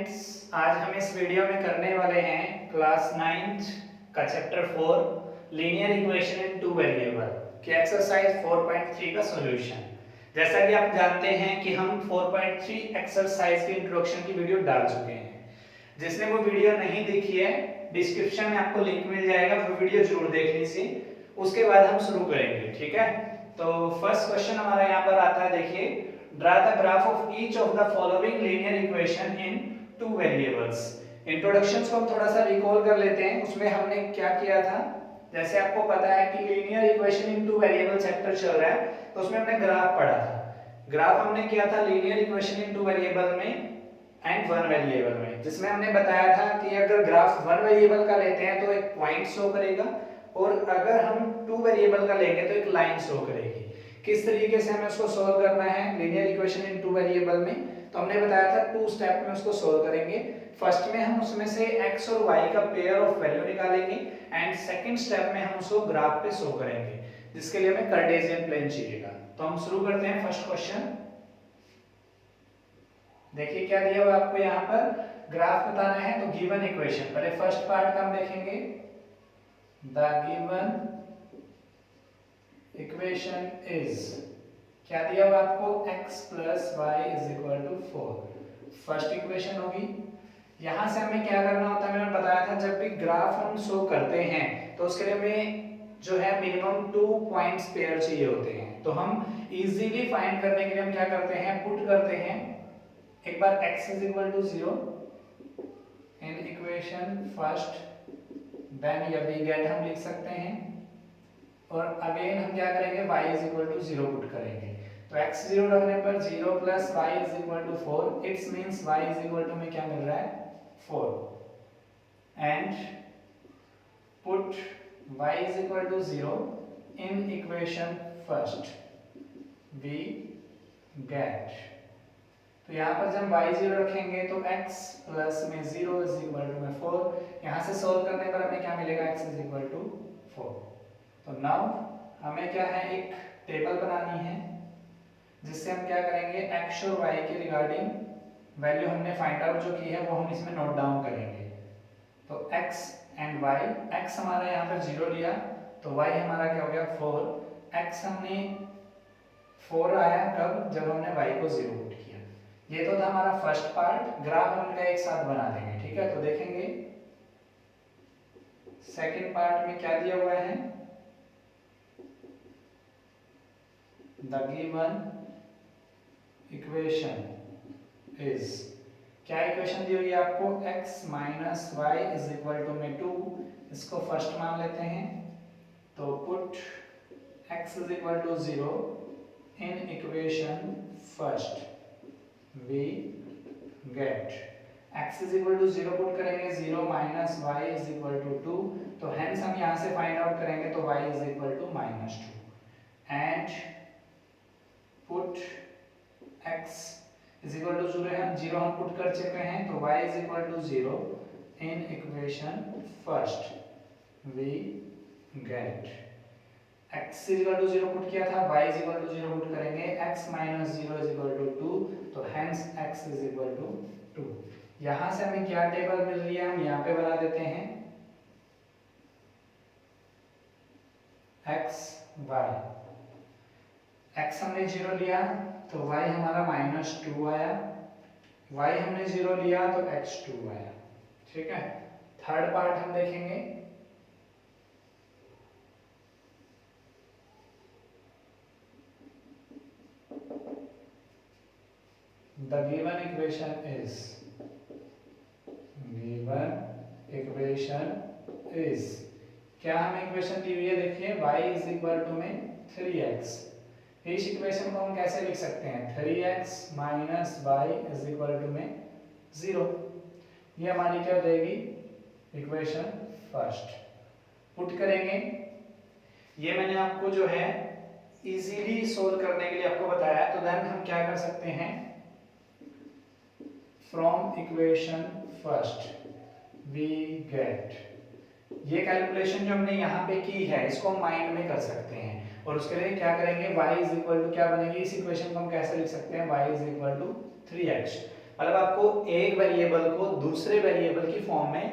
Students, आज हम इस वीडियो में करने वाले हैं क्लास 9th का chapter 4 linear equation in two variable की एक्सरसाइज 4.3 का सॉल्यूशन। जैसा कि आप जानते हैं कि हम 4.3 एक्सरसाइज की इंट्रोडक्शन की वीडियो डाल चुके हैं। जिसने वो वीडियो नहीं देखी है, डिस्क्रिप्शन में आपको लिंक मिल जाएगा, वो वीडियो जरूर देख लीजिए। उसके बाद हम शुरू करेंगे, ठीक है। तो फर्स्ट क्वेश्चन हमारा यहाँ पर आता है, देखिए, draw the graph of each of the following linear equation in two variables. Introductions को हम थोड़ा सा रिकॉल कर लेते हैं। उसमें हमने क्या किया था, जैसे आपको पता है कि linear equation in two variable chapter चल रहा है, तो उसमें हमने ग्राफ पढ़ा था। ग्राफ हमने किया था linear equation in two variable में एंड वन वेरिएबल में, जिसमें हमने बताया था कि अगर ग्राफ वन वेरिएबल का लेते हैं तो एक पॉइंट शो करेगा, और अगर हम टू वेरिएबल का लेंगे तो एक लाइन शो करेगी। किस तरीके से हमें उसको सोल्व करना है linear equation in two variable में, तो हमने बताया था टू स्टेप में उसको सोल्व करेंगे। फर्स्ट में हम उसमें से x और y का पेयर ऑफ वैल्यू निकालेंगे, एंड सेकंड स्टेप में हम उसको ग्राफ पे शो करेंगे, जिसके लिए हमें कार्टेशियन प्लेन चाहिएगा। तो हम शुरू करते हैं फर्स्ट क्वेश्चन। देखिए क्या दिया हुआ आपको यहाँ पर, ग्राफ बताना है तो गिवन इक्वेशन, पहले फर्स्ट पार्ट का हम देखेंगे। द गिवन इक्वेशन इज, क्या दिया हुआ आपको, x plus y is equal to 4। First equation होगी। यहां से हमें क्या करना होता है, मैंने बताया था जब भी ग्राफ हम शो करते हैं तो उसके लिए हमें जो है मिनिमम 2 पॉइंट्स पेयर चाहिए होते हैं। तो हम इजीली फाइंड करने के लिए हम क्या करते हैं, पुट करते हैं एक बार x is equal to 0 in equation first, then ये वी गेट हम लिख सकते हैं, और अगेन हम क्या करेंगे, y is equal to 0 put करेंगे। तो x 0 रखने पर 0 plus y is equal to 4, it's means y is equal to में क्या मिल रहा है, 4, and put y is equal to 0 in equation first, we get, तो यहाँ पर जब y 0 रखेंगे तो x प्लस में 0 इज इक्वल टू में 4, यहाँ से सोल्व करने पर हमें क्या मिलेगा, x इज इक्वल टू 4। तो नाउ हमें क्या है, एक टेबल बनानी है जिससे हम क्या करेंगे, x और y के रिगार्डिंग वैल्यू हमने फाइंड आउट जो की है वो हम इसमें नोट डाउन करेंगे। तो x एंड y, x हमारा यहाँ पर 0 लिया तो y हमारा क्या हो गया 4, x हमने 4 आया कब, जब हमने y को 0 पुट किया। ये तो था हमारा फर्स्ट पार्ट। ग्राफ हम इनका एक साथ बना देंगे, ठीक है। तो देखेंगे सेकंड पार्ट में क्या दिया हुआ है, the given equation is, क्या इक्वेशन दी हुई है आपको, x minus y is equal to में 2, इसको फर्स्ट मान लेते हैं। तो put x is equal to 0 in equation first, we get, x is equal to 0 put करेंगे, 0 minus y is equal to 2, तो हेंस हम यहाँ से फाइंड आउट करेंगे तो y is equal to minus 2, and put x is equal to 0 हम put कर चुके हैं, तो y is equal to 0 in equation first, we get, x is equal to 0 put किया था, y is equal to 0 put करेंगे, x minus 0 is equal to 2, तो hence x is equal to 2। यहां से हमें क्या टेबल मिल रही है, हम यहाँ पे बना देते हैं x y, x हमने 0 लिया तो y हमारा माइनस 2 आया, y हमने 0 लिया तो x 2 आया, ठीक है। थर्ड पार्ट हम देखेंगे, the given equation is, क्या हमें इक्वेशन दी हुई है, देखिए y इज इक्वल टू में 3x। इस इक्वेशन को हम कैसे लिख सकते हैं, 3x minus y is equal to में 0। ये हमारी क्या हो जाएगी, इक्वेशन फर्स्ट। पुट करेंगे, ये मैंने आपको जो है इजीली सोल्व करने के लिए आपको बताया है। तो देन हम क्या कर सकते हैं, from equation first we get, ये कैलकुलेशन जो हमने यहाँ पे की है इसको हम माइंड में कर सकते हैं, और उसके लिए क्या करेंगे, y इज इक्वल टू क्या बनेगी, इस इक्वेशन को हम कैसे लिख सकते हैं, y is equal to 3x। मतलब आपको एक वेरिएबल को दूसरे वेरिएबल की फॉर्म में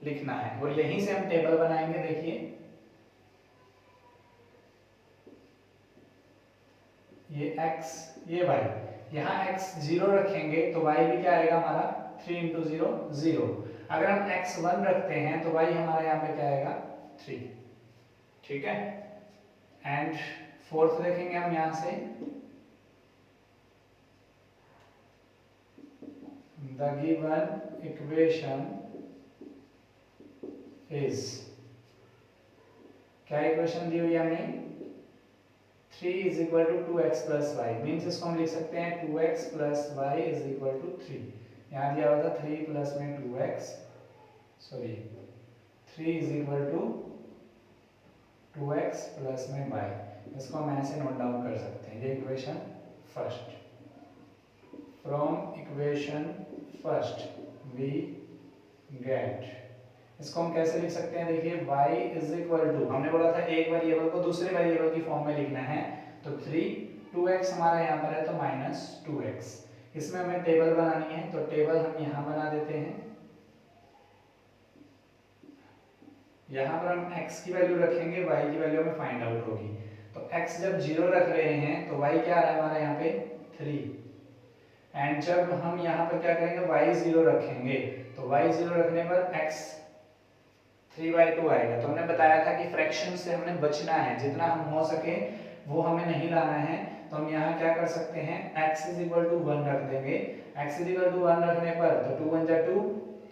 लिखना है, और यहीं से हम टेबल बनाएंगे। देखिए ये x ये y, यहाँ x 0 रखेंगे तो y भी क्या आएगा हमारा 3 इंटू 0 0। अगर हम x 1 रखते हैं तो y हमारा यहाँ पे क्या आएगा 3। ठीक है, एंड फोर्थ देखेंगे हम यहाँ से, द गिवन इक्वेशन इज, क्या इक्वेशन दी हुई है हमें 3 is equal to 2x plus y, means इसको हम लिख सकते हैं 2x plus y is equal to 3। यहाँ दिया हुआ था 3 प्लस में 2x, sorry 3 is equal to 2x plus में y। इसको हम ऐसे नोट डाउन कर सकते हैं, ये equation first. From equation first we get, इसको हम कैसे लिख सकते हैं, देखिए y इज इक्वल टू, हमने बोला था एक वेरिएबल को दूसरे वेरिएबल की फॉर्म में लिखना है, तो 3 2x हमारा यहाँ पर है तो माइनस 2x। इसमें हमें टेबल बनानी है, तो टेबल हम यहाँ बना देते हैं। यहाँ पर हम x की वैल्यू रखेंगे, y की वैल्यू हमें फाइंड आउट होगी। तो x जब 0 रख रहे हैं तो y क्या आ रहा है हमारा यहाँ पे 3, एंड जब हम यहाँ पर क्या करेंगे y 0 रखेंगे तो y 0 रखने पर x 3/2 आएगा। तो हमने बताया था कि फ्रैक्शन से हमने बचना है, जितना हम हो सके वो हमें नहीं लाना है। तो हम यहाँ क्या कर सकते हैं, x = 1 रख देंगे। x = 1 रखने पर तो 2 × 2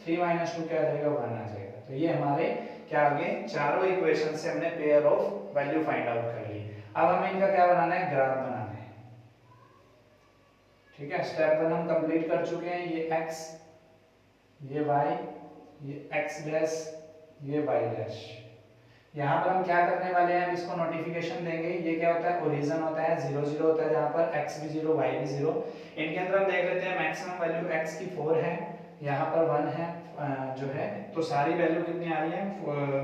3 - 2 क्या आ जाएगा 1 आ जाएगा। तो ये हमारे क्या आ गए, चारों इक्वेशन से हमने pair of value find out कर ली। अब हमें इनका क्या बनाना है, ग्राफ बनाना है। ठीक है, स्टेप 1 हम कंप्लीट कर चुके हैं। ये x, ये y, ये x डैश, ये y डैश। यहाँ पर हम क्या करने वाले हैं, इसको नोटिफिकेशन देंगे। ये क्या होता है, ओरिजिन होता है, 0 0 होता है, जहाँ पर x भी 0 y भी 0। इनके अंदर हम देख लेते हैं मैक्सिमम वैल्यू x की 4 है, यहाँ पर 1 है जो है, तो सारी वैल्यू कितनी आ रही है,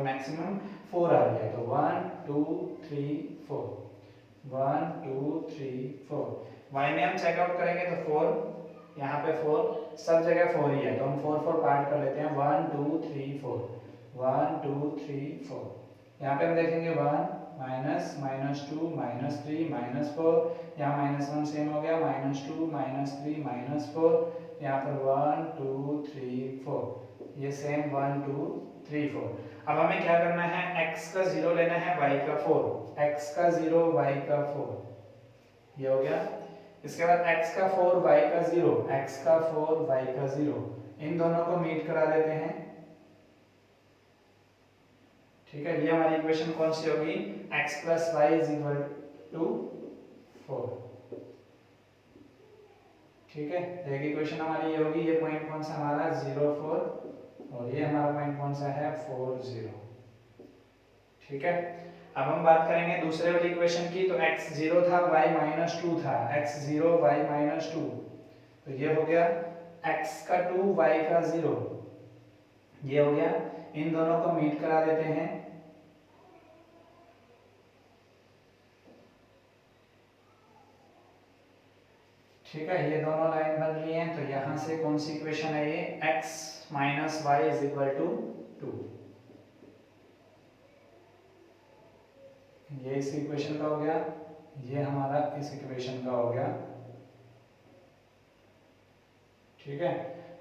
मैक्सिमम 4 आ रही है। तो 1 2 3 4, 1 2 3 4। y में हम चेकआउट करेंगे तो 4, यहाँ पे 4, सब जगह 4 ही है, तो हम 4 4 पार्ट कर लेते हैं। 1 2 3 4, 1 2 3 4। यहाँ पे हम देखेंगे 1 माइनस माइनस 2 माइनस 3 माइनस 4, यहाँ -1 सेम हो गया, -2 -3 -4, यहाँ पर 1 2 3 4, ये सेम 1 2 3 4। अब हमें क्या करना है, x का 0 लेना है, y का 4, x का 0 y का 4, ये हो गया। इसके बाद x का 4 y का 0, x का 4 y का 0, इन दोनों को मीट करा देते हैं। ठीक है, ये हमारी इक्वेशन कौन सी होगी, x + y = 4। ठीक है, एक इक्वेशन हमारी ये होगी। ये पॉइंट कौन सा हमारा 0 4, और ये हमारा पॉइंट कौन सा है 4 0। ठीक है, अब हम बात करेंगे दूसरे वाली इक्वेशन की। तो x 0 था, y -2 था, x 0 y -2, तो ये हो गया x का 2 y का 0, ये हो गया। इन दोनों को मीट करा देते हैं। ठीक है, ये दोनों लाइन बन रही हैं, तो यहाँ से कौन सी इक्वेशन है ये, x - y = 2। ये इस इक्वेशन का हो गया, ये हमारा इस इक्वेशन का हो गया। ठीक है,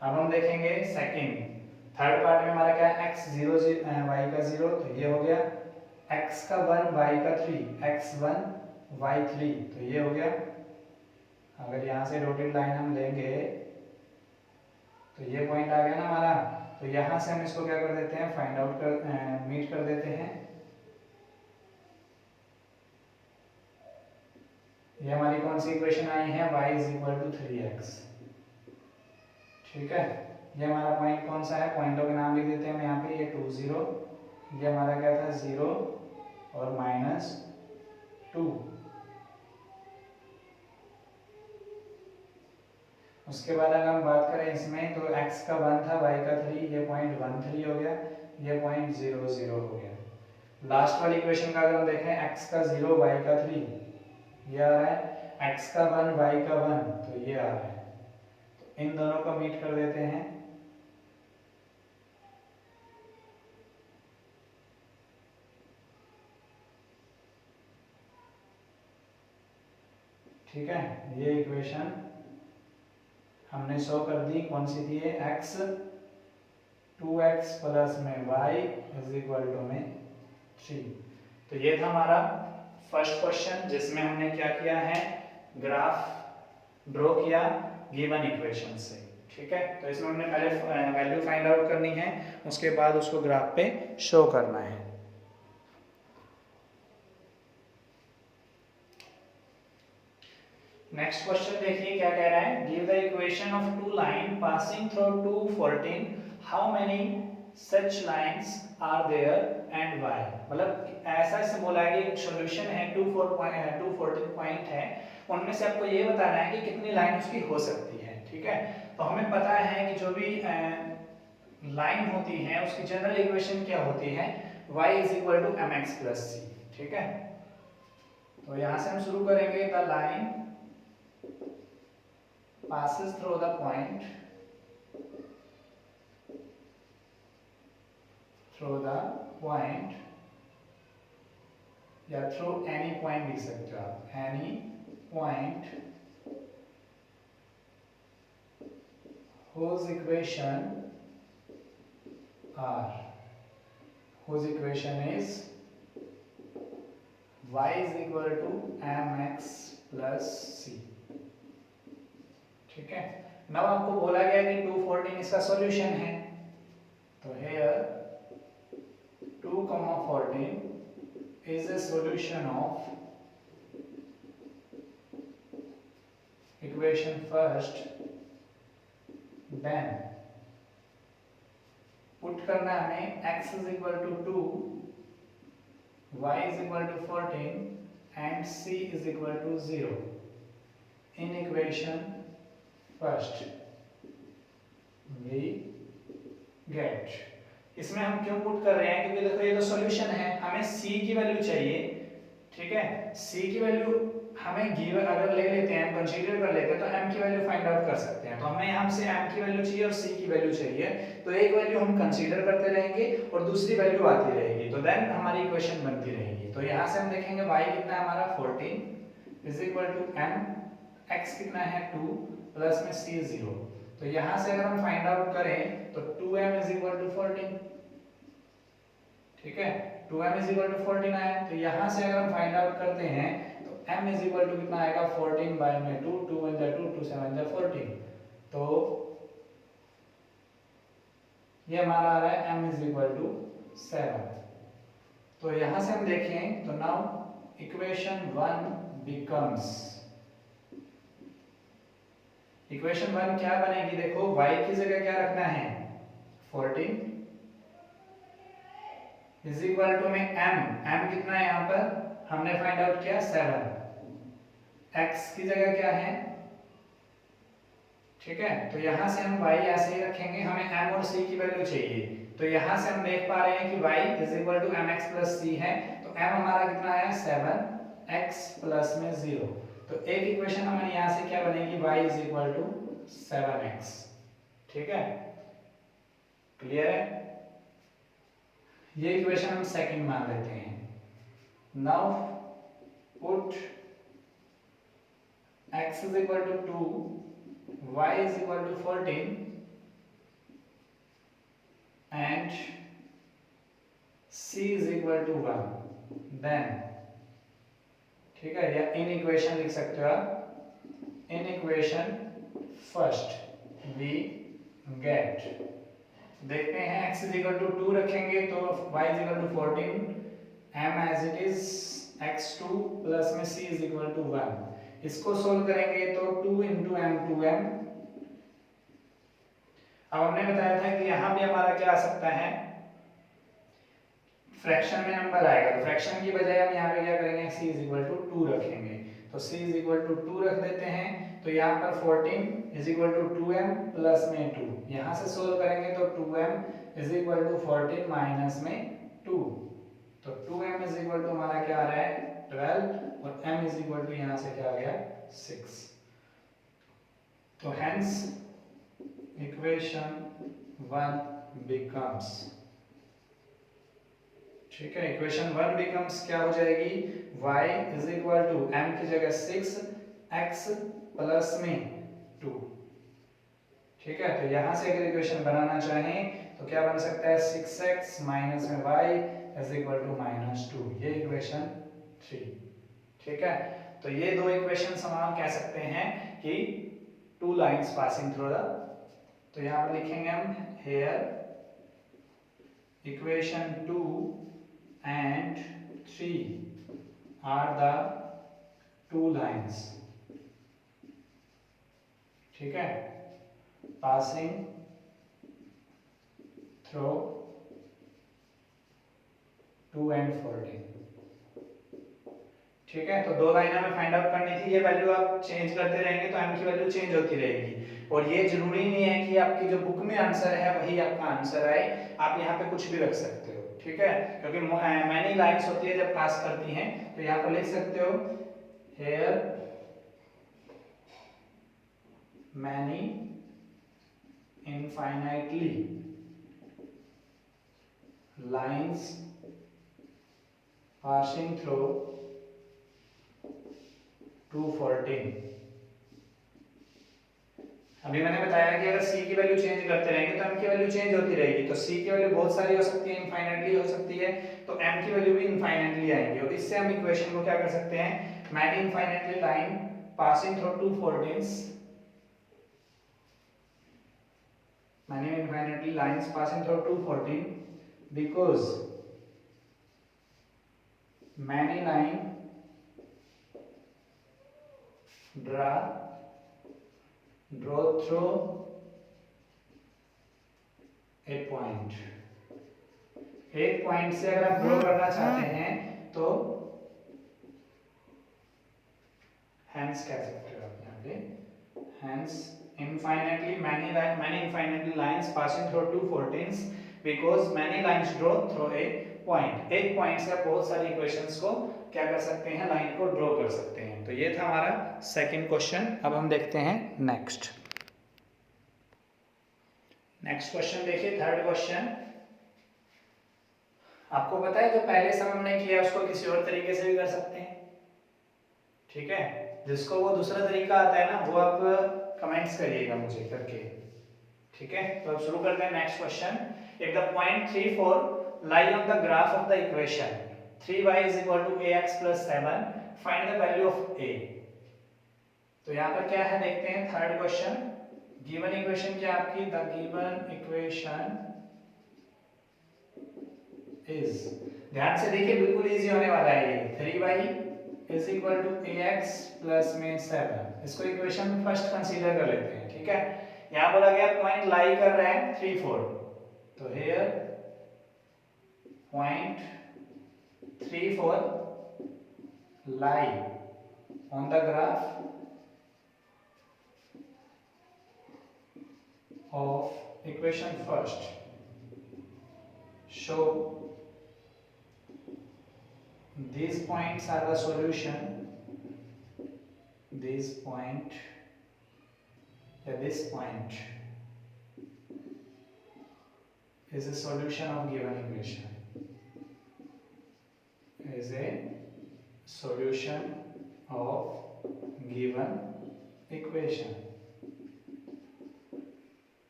अब हम देखेंगे सेकंड, थर्ड पार्ट में हमारा क्या है, x 0 y का 0, तो ये हो गया। x का 1 y का 3, x 1 y 3, तो ये हो गया। अगर यहाँ से डॉटेड लाइन हम लेंगे तो ये पॉइंट आ गया ना हमारा, तो यहाँ से हम इसको क्या कर देते हैं, फाइंड आउट कर मीट कर देते हैं। ये हमारी कौन सी इक्वेशन आई है, y = 3x। ठीक है, ये हमारा पॉइंट कौन सा है, पॉइंटों के नाम लिख देते हैं हम यहाँ पे। ये 2 0, ये हमारा क्या था 0 और -2। उसके बाद अगर हम बात करें इसमें, तो x का 1 था, y का 3, ये पॉइंट 1 3 हो गया, ये पॉइंट 0 0 हो गया। लास्ट वाली इक्वेशन का अगर हम देखें, x का 0 y का 3, ये आ रहा है, x का 1 y का 1, तो ये आ रहा है। तो इन दोनों को मीट कर देते हैं। ठीक है, ये इक्वेशन हमने शो कर दी। कौन सी थी ये? x 2x प्लस में y इज इक्वल टू में 3। तो ये था हमारा फर्स्ट क्वेश्चन जिसमें हमने क्या किया है, ग्राफ ड्रॉ किया गिवन इक्वेशन से। ठीक है, तो इसमें हमने पहले वैल्यू फाइंड आउट करनी है, उसके बाद उसको ग्राफ पे शो करना है। नेक्स्ट क्वेश्चन देखिए क्या कह रहा है, give the equation of two line passing through 214, how many such lines are there and why. मतलब ऐसा इससे बोला है कि सॉल्यूशन है 214 पॉइंट है, उनमें से आपको ये बताना है कि कितनी लाइन उसकी हो सकती है। ठीक है, तो हमें पता है कि जो भी लाइन होती है उसकी जनरल इक्वेशन क्या होती है, y is equal to mx plus c। ठीक है, तो यहां से हम शुरू करेंगे, the line passes through the point या through any point लिख सकते हो आप, any point whose equation is y is equal to mx plus c। ठीक है, now आपको बोला गया कि 214 इसका सॉल्यूशन है, तो here 2,14 is a solution of equation first, then put करना है हमें x is equal to 2, y is equal to 14 and c is equal to 0 in equation first we get। इसमें हम क्यों पुट कर रहे हैं, क्योंकि देखो ये तो सॉल्यूशन है, हमें c की वैल्यू चाहिए। ठीक है, c की वैल्यू हमें गिवन अगर ले लेते हैं, कंसीडर कर लेते हैं, तो m की वैल्यू फाइंड आउट कर सकते हैं। तो हमें यहाँ से m की वैल्यू चाहिए और c की वैल्यू चाहिए, तो एक वैल्यू हम कंसीडर करते रहेंगे और दूसरी वैल्यू आती रहेगी, तो देन हमारी इक्वेशन बनती रहेगी। तो यहाँ से हम देखेंगे y कितना है हमारा 14 is equal to m, x कितना है 2 प्लस में c 0। तो यहाँ से अगर हम फाइंड आउट करें तो 2m इज इक्वल टू 14। ठीक है, 2m इज इक्वल टू 14 आया, तो यहाँ से अगर हम फाइंड आउट करते हैं तो m इज इक्वल टू कितना आएगा 14 बाय में 2, 2 1 जा 2, 2 7 जा 14। तो ये हमारा आ रहा है m इज इक्वल टू 7। तो यहाँ से हम देखें तो नाउ इक्वेशन 1 बिकम्स, इक्वेशन 1 क्या बनेगी, देखो y की जगह क्या रखना है 14 इज इक्वल टू में m कितना है यहाँ पर हमने फाइंड आउट किया 7, x की जगह क्या है। ठीक है, तो यहाँ से हम y ऐसे ही रखेंगे, हमें m और c की वैल्यू चाहिए, तो यहाँ से हम देख पा रहे हैं कि y is equal to mx plus c है, तो m हमारा कितना आया 7, x प्लस में 0। तो एक इक्वेशन हमारी यहाँ से क्या बनेगी, y is equal to 7x। ठीक है, क्लियर है, ये इक्वेशन हम सेकंड मान लेते हैं। Now put x is equal to 2, y is equal to 14 and c is equal to 1, then ठीक है, या इन इक्वेशन लिख सकते हो आप, in equation first we get, देखते हैं x इज इक्वल टू 2 रखेंगे तो y is equal to 14, m as it is x2 plus में c इज इक्वल टू 1। इसको सोल्व करेंगे तो 2 इंटू m 2m। अब हमने बताया था कि यहाँ भी हमारा क्या आ सकता है, फ्रैक्शन में नंबर आएगा, तो फ्रैक्शन की बजाय हम यहाँ पे क्या करेंगे, c इज इक्वल टू 2 रखेंगे, तो c इज इक्वल टू 2 रख देते हैं। तो यहाँ पर 14 is equal to 2m plus में 2, यहाँ से सोल्व करेंगे तो 2m is equal to 14 minus में 2, तो 2m इज इक्वल टू हमारा क्या आ रहा है 12 और m इज इक्वल टू यहाँ से क्या आ गया 6। तो हेंस इक्वेशन 1 बिकम्स, ठीक है, इक्वेशन 1 बिकम्स क्या हो जाएगी, y is equal to m की जगह 6 x प्लस में 2, ठीक है। तो यहां से अगर इक्वेशन बनाना चाहें तो क्या बन सकता है, 6x माइनस में y इज इक्वल टू -2, ये इक्वेशन 3, ठीक है। तो ये दो इक्वेशन हम कह सकते हैं कि two lines passing through the, तो यहां पर लिखेंगे हम hair equation 2 and 3 are the two lines, ठीक है, passing through 2 and 14, ठीक है। तो दो लाइन हमें फाइंड आउट करनी थी, ये वैल्यू आप चेंज करते रहेंगे तो m की वैल्यू चेंज होती रहेगी, और ये जरूरी नहीं है कि आपकी जो बुक में आंसर है वही आपका आंसर आए, आप यहाँ पे कुछ भी रख सकते हो, ठीक है, क्योंकि मैनी लाइंस होती है जब पास करती हैं, तो यहाँ पर लिख सकते हो here many infinitely lines passing through 214। अभी मैंने बताया कि अगर c की वैल्यू चेंज करते रहेंगे तो m की वैल्यू चेंज होती रहेगी, तो c की वैल्यू बहुत सारी हो सकती है, इनफाइनाइटली हो सकती है, तो m की वैल्यू भी इनफाइनाइटली आएंगी, और इससे हम इक्वेशन को क्या कर सकते हैं, many infinitely line passing through 214, many infinitely lines passing through 214 because many line draw through a point, एक पॉइंट से अगर आप ड्रॉ करना चाहते हैं तो hence कह सकते हो आप यहाँ पे, hence infinitely many infinitely lines passing through two 14s because many lines draw through a point, एक पॉइंट से आप बहुत सारी इक्वेशंस को क्या कर सकते हैं, लाइन को ड्रॉ कर सकते हैं। तो ये था हमारा सेकंड क्वेश्चन। अब हम देखते हैं नेक्स्ट क्वेश्चन देखिए, थर्ड क्वेश्चन। आपको पता है जो पहले सम हमने किया उसको किसी और तरीके से भी कर सकते हैं, ठीक है, जिसको वो दूसरा तरीका आता है ना वो आप कमेंट्स करिएगा मुझे करके, ठीक है। तो अब शुरू करते हैं next question. If the point 3 4 lie on the graph of the equation 3y is equal to ax plus 7, find the value of a। तो यहाँ पर क्या है देखते हैं, थर्ड क्वेश्चन। गिवन इक्वेशन क्या आपकी, द गिवन इक्वेशन इज, ध्यान से देखिए बिल्कुल इजी होने वाला है ये, 3y is equal to ax plus में 7, इसको इक्वेशन फर्स्ट कंसीडर कर लेते हैं, ठीक है। यहाँ बोला गया पॉइंट लाई कर रहा है 3 4, तो here point 3 4 lie on the graph of equation first, show these points are the solution, this point is a solution of given equation, is a solution of given equation।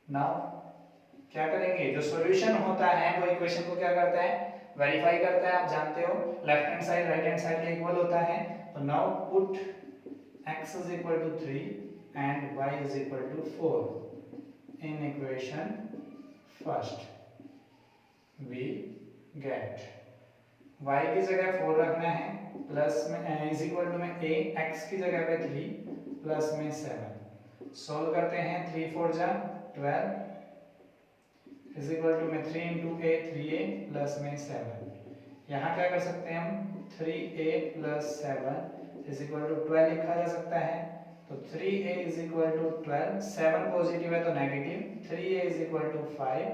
Now क्या करेंगे, जो solution होता है वो equation को क्या करता है, वेरीफाई करता है, आप जानते हो left hand side right hand side के इक्वल होता है। तो now put x is equal to 3 and y is equal to 4 in equation first, we get y की जगह 4 रखना है, प्लस में इज इक्वल टू में a, x की जगह पे 3 प्लस में 7, सॉल्व करते हैं, 3 4 जा 12 इज इक्वल टू में 3 इंटू a 3a प्लस में 7, यहाँ क्या कर सकते हैं हम, 3a plus 7 is equal to 12 लिखा जा सकता है। तो 3a is equal to 12, 7 positive है तो negative, 3a is equal to 5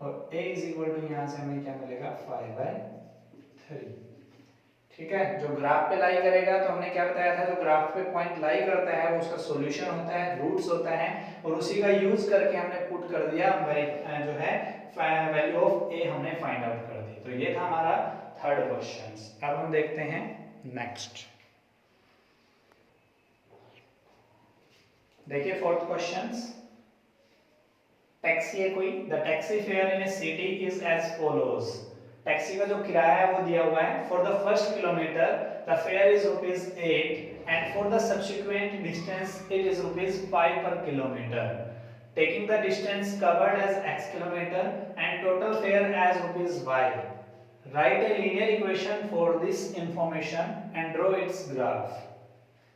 और a इज इक्वल टू यहाँ से हमें क्या मिलेगा 5/3, ठीक है, जो ग्राफ पे लाई करेगा तो हमने क्या बताया था, जो ग्राफ पे पॉइंट लाई करता है वो उसका सॉल्यूशन होता है, रूट्स होता है, और उसी का यूज करके हमने पुट कर दिया जो है वैल्यू ऑफ ए हमने फाइंड आउट कर दी। तो ये था हमारा थर्ड क्वेश्चन। अब हम देखते हैं नेक्स्ट। देखिए फोर्थ क्वेश्चन, टैक्सी है कोई, the taxi fare in a city is as follows. Taxi का जो किराया है वो दिया हुआ है, for the first kilometre the fare is ₹8 and for the subsequent distance it is ₹5 per kilometer, taking the distance covered as x kilometer and total fare as ₹y. Write a linear equation for this information and draw its graph.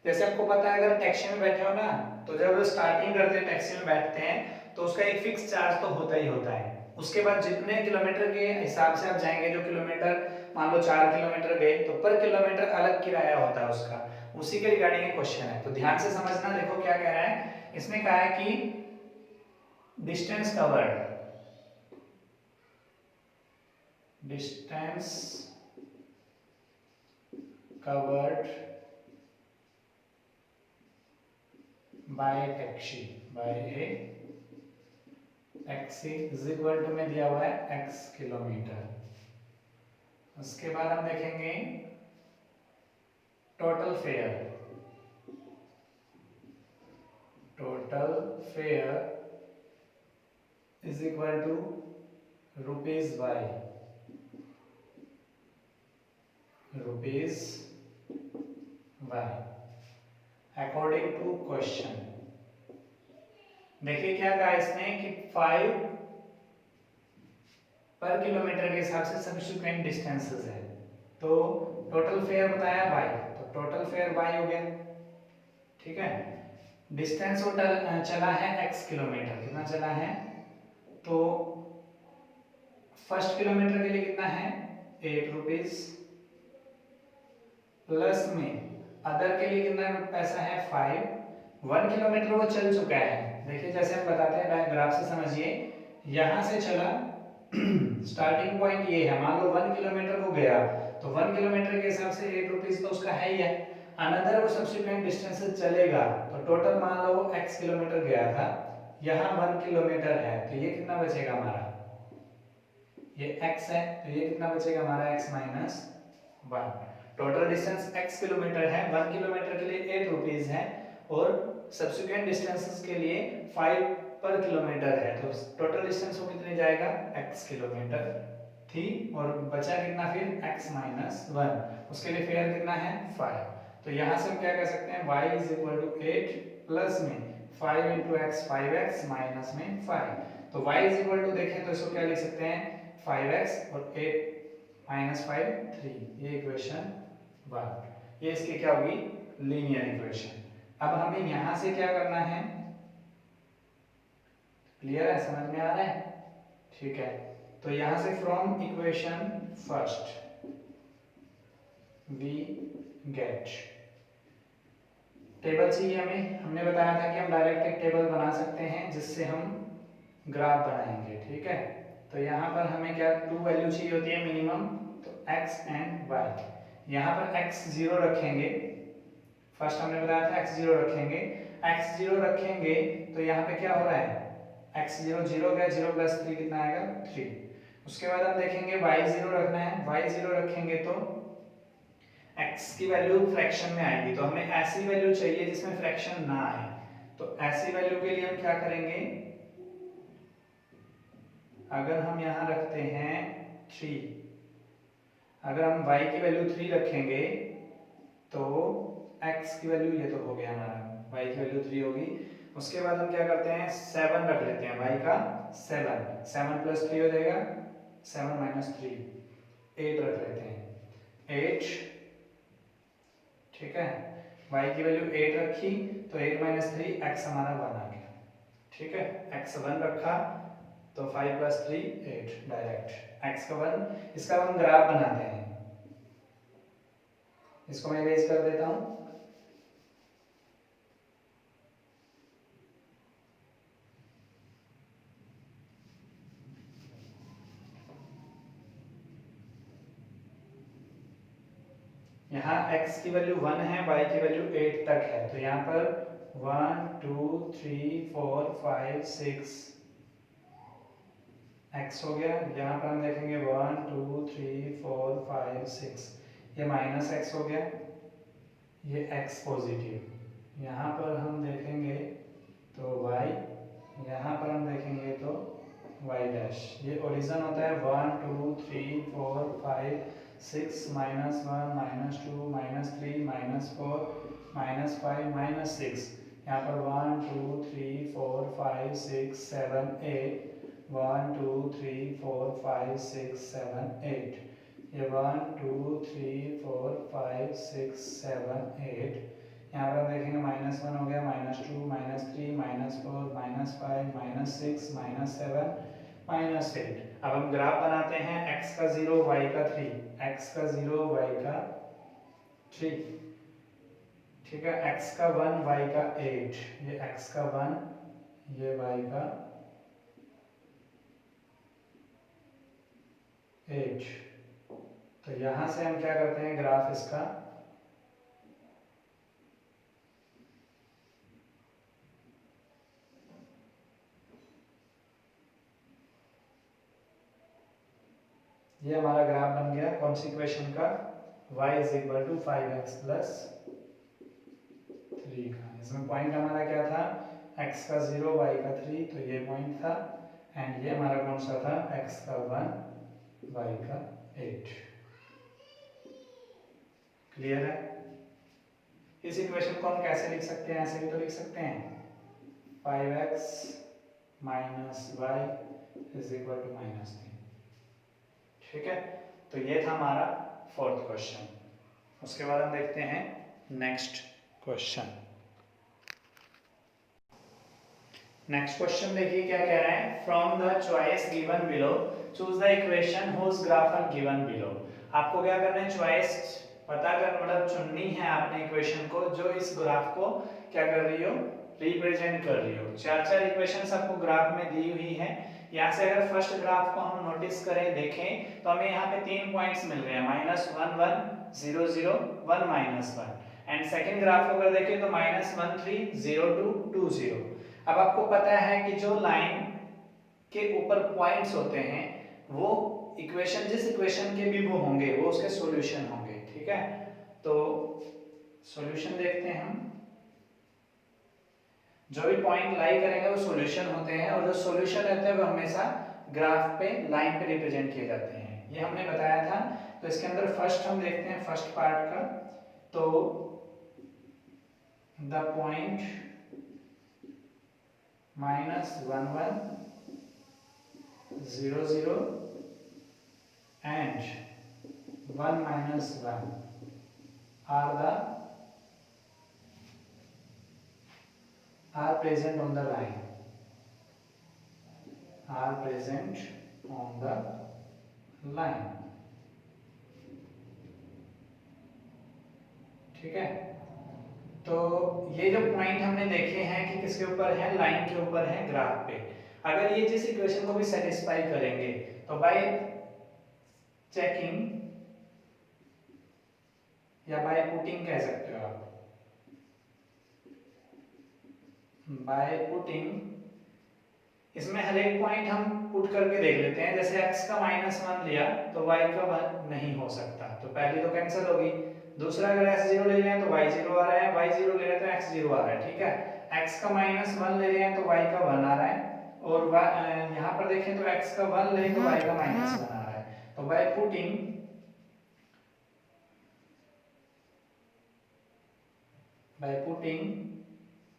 जैसे आपको पता है अगर taxi में बैठे हो ना, तो जब स्टार्टिंग करते हैं टैक्सी में बैठते हैं तो उसका एक फिक्स चार्ज तो होता ही होता है। उसके बाद जितने किलोमीटर के हिसाब से आप जाएंगे, जो किलोमीटर मान लो 4 किलोमीटर गए तो पर किलोमीटर अलग किराया होता है उसका, उसी के रिगार्डिंग एक क्वेश्चन है। तो ध्यान से समझना, देखो क्या कह रहा है, इसमें कहा है कि distance covered, distance covered by taxi, by a taxi is equal to में दिया हुआ है x किलोमीटर। उसके बाद हम देखेंगे total fare, total fare is equal to ₹y, ₹y according to question. देखिए क्या कहा इसने कि 5 पर किलोमीटर के हिसाब से सब्सिक्वेंट डिस्टेंसेस है, तो टोटल फेयर बताया y, तो टोटल फेयर y हो गया। ठीक है, डिस्टेंस वो चला है x किलोमीटर, कितना चला है, तो फर्स्ट किलोमीटर के लिए कितना है ₹8, प्लस में अदर के लिए कितना पैसा है 5। 1 किलोमीटर वो चल चुका है। देखिए जैसे हम बताते हैं ग्राफ से समझिए, यहां से चला स्टार्टिंग पॉइंट ये है, मान लो 1 किलोमीटर वो गया, तो 1 किलोमीटर के हिसाब से ₹8 तो उसका है ही है। अनदर वो सब्सिक्वेंट डिस्टेंस चलेगा, तो टोटल मान लो x किलोमीटर गया था, यहाँ 1 किलोमीटर है, तो ये कितना बचेगा हमारा, ये x है, तो ये कितना बचेगा हमारा x minus 1। Total distance x kilometre है, 1 किलोमीटर के लिए ₹8 है, और सब्सिक्वेंट डिस्टेंसेस के लिए 5 पर किलोमीटर है, तो टोटल डिस्टेंस वो कितने जाएगा x किलोमीटर थी, और बचा कितना फिर x माइनस 1, उसके लिए फेयर कितना है 5। तो यहाँ से हम क्या कर सकते हैं, y is equal to 8 plus में 5 इंटू एक्स 5x माइनस में 5, तो y इज इक्वल टू देखें तो इसको क्या लिख सकते हैं 5x और 8 माइनस 5 3, ये इक्वेशन 1, ये इसकी क्या होगी लीनियर इक्वेशन। अब हमें यहां से क्या करना है, क्लियर है, समझ में आ रहा है, ठीक है। तो यहां से from equation first we get, table चाहिए हमें, हमने बताया था कि हम डायरेक्ट एक टेबल बना सकते हैं जिससे हम ग्राफ बनाएंगे, ठीक है। तो यहाँ पर हमें क्या 2 वैल्यू चाहिए होती है मिनिमम, तो x एंड y, यहाँ पर x0 रखेंगे, फर्स्ट हमने बताया था x0 रखेंगे, x0 रखेंगे तो यहाँ पे क्या हो रहा है, x0 0 गया, 0 प्लस 3 कितना आएगा 3। उसके बाद हम देखेंगे y0 रखना है, y0 रखेंगे तो x की वैल्यू फ्रैक्शन में आएगी, तो हमें ऐसी वैल्यू चाहिए जिसमें फ्रैक्शन ना आए, तो ऐसी वैल्यू के लिए हम क्या करेंगे, अगर हम यहाँ रखते हैं 3, अगर हम y की वैल्यू 3 रखेंगे तो x की वैल्यू ये तो हो गया हमारा, y की वैल्यू 3 होगी। उसके बाद हम क्या करते हैं 7 रख लेते हैं, y का 7, 7 प्लस 3 हो जाएगा 7 माइनस 3, 8 रख लेते हैं 8, ठीक है, y की वैल्यू 8 रखी तो 8 माइनस 3 x हमारा 1 आ गया, ठीक है, x 1 रखा तो 5 प्लस 3 8 डायरेक्ट x का 1। इसका हम ग्राफ बनाते हैं, इसको मैं इरेज कर देता हूं। यहाँ x की वैल्यू 1 है, y की वैल्यू 8 तक है, तो यहाँ पर 1 2 3 4 5 6 x हो गया। यहाँ पर हम देखेंगे 1 2 3 4 5 6, ये माइनस x हो गया, ये x पॉजिटिव। यहाँ पर हम देखेंगे तो y, यहाँ पर हम देखेंगे तो y डैश। ये ओरिजिन होता है 1 2 3 4 5 6 -1 -2 -3 -4 -5 -6। यहाँ पर 1 2 3 4 5 6 7 8, 1 2 3 4 5 6 7 8, ये 1 2 3 4 5 6 7 8। यहाँ पर हम देखेंगे -1 हो गया, -2 -3 -4 -5 -6 -7 -8। अब हम ग्राफ बनाते हैं x का 0 y का 3, x का 0 y का 3, ठीक है, x का 1 y का 8, ये x का 1, ये y का 8। तो यहां से हम क्या करते हैं, ग्राफ इसका ये हमारा ग्राफ बन गया कौन सी इक्वेशन का, y is equal to 5x plus 3 का। इसमें पॉइंट हमारा क्या था, x का 0 y का 3, तो ये पॉइंट था। एंड ये हमारा कौन सा था, x का 1 y का 8। क्लियर है। इस इक्वेशन को हम कैसे लिख सकते हैं, ऐसे भी तो लिख सकते हैं, 5x minus y is equal to -3। ठीक है, तो ये था हमारा फोर्थ क्वेश्चन। उसके बाद हम देखते हैं नेक्स्ट क्वेश्चन। नेक्स्ट क्वेश्चन देखिए क्या कह रहा है, from the choice given below choose the equation whose graph are given below. आपको क्या करना है, चॉइस पता कर मतलब चुननी है आपने इक्वेशन को जो इस ग्राफ को क्या कर रही हो, रिप्रेजेंट कर रही हो। चार इक्वेशंस आपको ग्राफ में दी हुई है। यहाँ से अगर फर्स्ट ग्राफ को हम नोटिस करें, देखें तो हमें यहाँ पे 3 पॉइंट्स मिल रहे हैं, -1 1 0 0 1 -1। एंड सेकंड ग्राफ को अगर देखें तो -1 3 0 2 2 0। अब आपको पता है कि जो लाइन के ऊपर पॉइंट्स होते हैं वो इक्वेशन, जिस इक्वेशन के भी वो होंगे वो उसके सॉल्यूशन होंगे। ठीक है, तो सॉल्यूशन देखते हैं हम। जो भी पॉइंट लाई करेंगे वो सॉल्यूशन होते हैं, और जो सॉल्यूशन रहते हैं वो हमेशा ग्राफ पे लाइन पे रिप्रेजेंट किए जाते हैं, ये हमने बताया था। तो इसके अंदर फर्स्ट हम देखते हैं फर्स्ट पार्ट का, तो the point -1 1 0 0 and 1 -1 are present on the line, are present on the line। ठीक है, तो ये जो पॉइंट हमने देखे हैं कि किसके ऊपर है, लाइन के ऊपर है ग्राफ पे। अगर ये जिस इक्वेशन को भी सेटिस्फाई करेंगे तो बाय चेकिंग या बाय पुटिंग कह सकते हो आप, बाय पुटिंग इसमें हर एक पॉइंट हम पुट करके देख लेते हैं। जैसे x का -1 लिया तो y का 1 नहीं हो सकता, तो पहली तो कैंसिल होगी। दूसरा अगर x0 ले रहे हैं तो y0 आ रहा है, y0 ले रहे हैं तो x0 आ रहा है। ठीक है, x का -1 ले रहे हैं तो y का 1 आ रहा है, और यहाँ पर देखें तो x का 1 ले तो y का -1 आ रहा है। तो by putting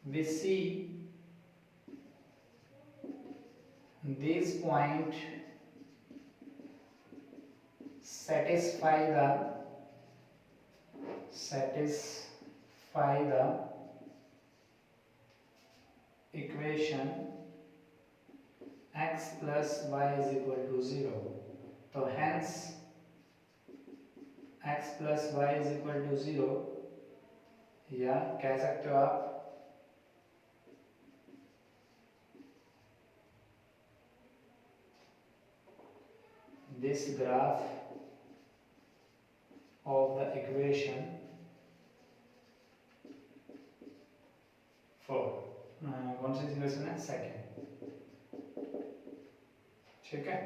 we see these point satisfy the equation x plus y is equal to 0। तो hence x plus y is equal to 0, या कह सकते हो आप this graph of the equation 4, कौन सी इक्वेशन है? सेकेंड। ठीक है,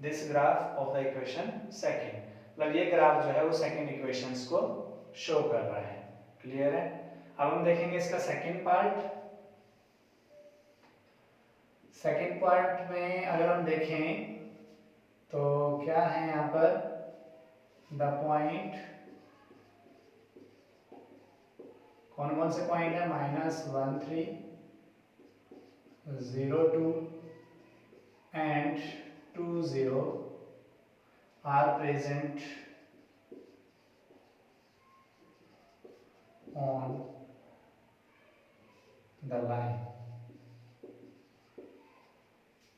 this graph of the equation second, मतलब ये ग्राफ जो है वो सेकेंड इक्वेशंस को शो कर रहा है। क्लियर है? अब हम देखेंगे इसका सेकेंड पार्ट। सेकेंड पार्ट में अगर हम देखें तो क्या है यहाँ पर, द पॉइंट, कौन कौन से पॉइंट है? -1 3 0 2 and 2 0 are present on the line।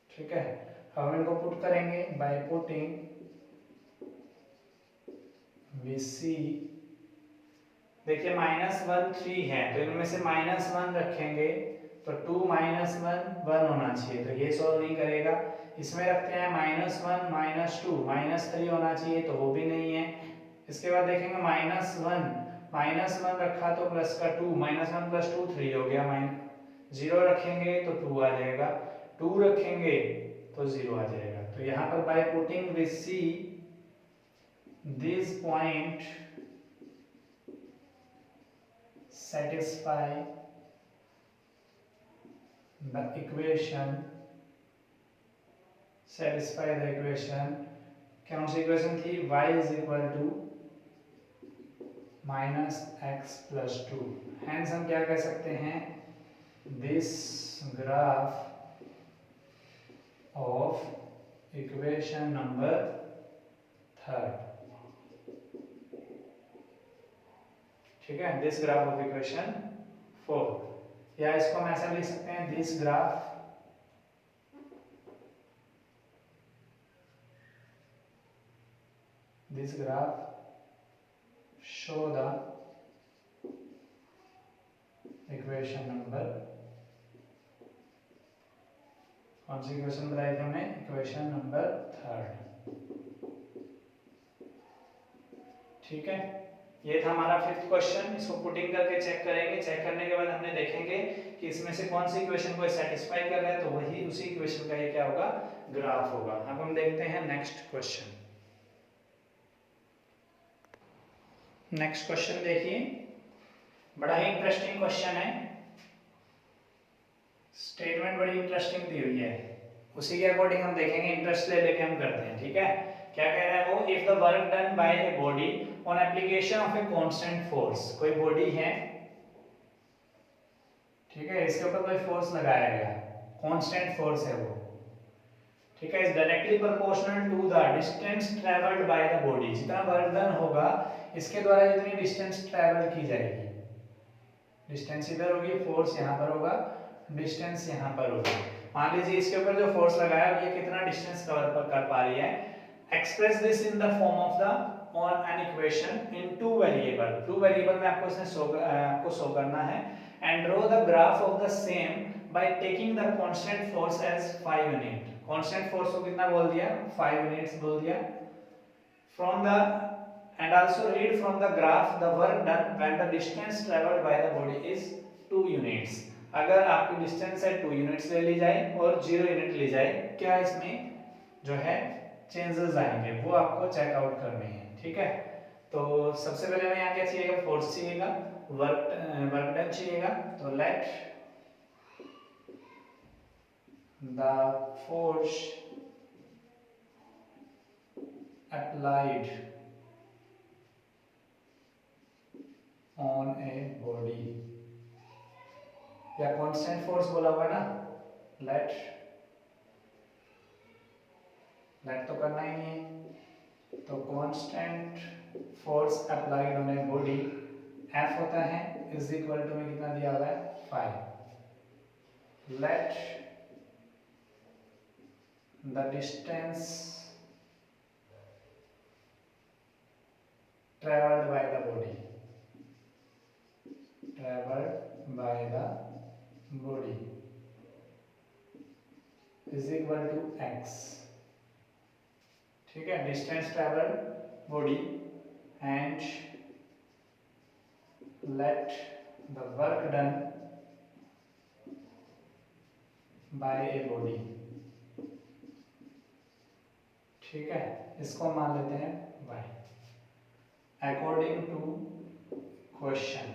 ठीक है, अब हम इनको पुट करेंगे बाय पुटिंग VC। देखिए -1 3 है तो इनमें से -1 रखेंगे तो 2 - 1 1 होना चाहिए, तो ये सॉल्व नहीं करेगा। इसमें रखते हैं -1 -2 -3 होना चाहिए, तो वो भी नहीं है। इसके बाद देखेंगे -1 रखा तो प्लस का 2, -1 + 2 3 हो गया, 0 रखेंगे तो 2 आ जाएगा, 2 रखेंगे तो 0 आ जाएगा। तो यहाँ पर by putting with C this point satisfy the equation, satisfy the equation, कौन सी इक्वेशन थी? y = -x + 2। हेंस हम क्या कह सकते हैं? This graph of equation number 3। ठीक है, दिस ग्राफ ऑफ इक्वेशन 4, या इसको हम ऐसा लिख सकते हैं, this graph show the equation number, कौन सी इक्वेशन बताई थी हमने? Equation number 3। ठीक है, ये था हमारा 5th क्वेश्चन। इसको पुटिंग करके चेक करेंगे, चेक करने के बाद हमने देखेंगे कि इसमें से कौन सी इक्वेशन को सेटिस्फाई कर रहा है, तो वही उसी इक्वेशन का ये क्या होगा? ग्राफ होगा। अब हम देखते हैं नेक्स्ट क्वेश्चन। नेक्स्ट क्वेश्चन देखिए, बड़ा ही इंटरेस्टिंग क्वेश्चन है। स्टेटमेंट बड़ी इंटरेस्टिंग दी हुई है, उसी के अकॉर्डिंग हम देखेंगे, इंटरेस्ट ले लेके हम करते हैं। ठीक है, क्या कह रहा है वो? If the work done by a body on application of a constant force, कोई बॉडी है, ठीक है, इसके ऊपर कोई फोर्स लगाया गया, कांस्टेंट फोर्स है वो, ठीक है, is directly proportional to the distance travelled by the body. जितना वर्क डन होगा इसके द्वारा जितनी डिस्टेंस ट्रैवल की जाएगी, डिस्टेंस इधर होगी, फोर्स यहाँ पर होगा, डिस्टेंस यहाँ पर होगी। मान लीजिए इसके ऊपर जो फोर्स लगाया ये कितना डिस्टेंस कवर कर पा रही है। Express this in the form of the on an equation in 2 variable. 2 variable में आपको इसने आपको शो करना है। And draw the graph of the same by taking the constant force as 5 unit. Constant force को कितना बोल दिया? 5 यूनिट्स बोल दिया। From the and also read from the graph the work done when the distance traveled by the body is 2 units। अगर आपकी distance है 2 units ले ली जाए और 0 यूनिट ली जाए, क्या इसमें जो है चेंजेस आएंगे वो आपको चेक आउट करने हैं। ठीक है, तो सबसे पहले हमें यहाँ क्या चाहिएगा? फोर्स चाहिएगा, वर्क डन चाहिएगा। तो let the force applied on a body, या कांस्टेंट फोर्स बोला हुआ ना, लेट तो करना ही नहीं है, तो constant force applied on a body F होता है इज इक्वल टू में कितना दिया हुआ है? 5। Let the distance travelled by the body, traveled by the body is equal to x। ठीक है, distance travelled body and let the work done by a body। ठीक है, इसको मान लेते हैं y। अकॉर्डिंग टू क्वेश्चन